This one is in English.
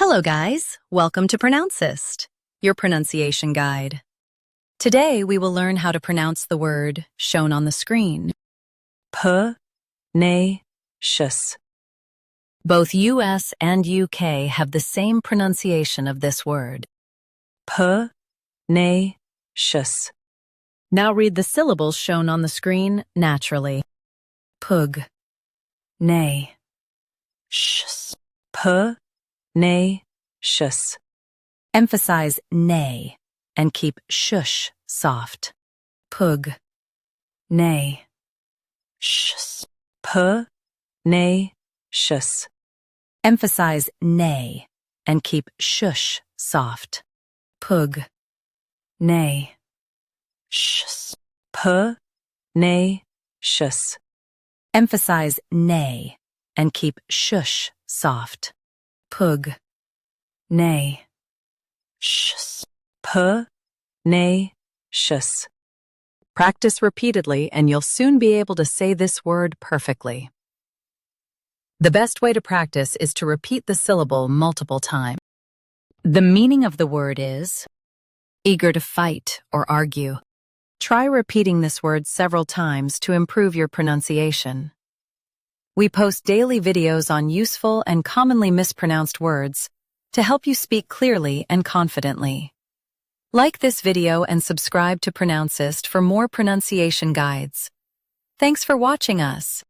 Hello guys, welcome to Pronouncist, your pronunciation guide. Today we will learn how to pronounce the word shown on the screen. PUGNACIOUS. Both US and UK have the same pronunciation of this word. PUGNACIOUS. Now read the syllables shown on the screen naturally. Pug, nay, sh. PUGNACIOUS. Emphasize nay and keep shush soft. Pug, nay, sh. PUGNACIOUS. Emphasize nay and keep shush soft. Pug, nay, sh. PUGNACIOUS. Emphasize nay and keep shush soft. Pug, nay, sh. PUGNACIOUS. Practice repeatedly and you'll soon be able to say this word perfectly. The best way to practice is to repeat the syllable multiple times. The meaning of the word is eager to fight or argue. Try repeating this word several times to improve your pronunciation. We post daily videos on useful and commonly mispronounced words to help you speak clearly and confidently. Like this video and subscribe to Pronouncist for more pronunciation guides. Thanks for watching us.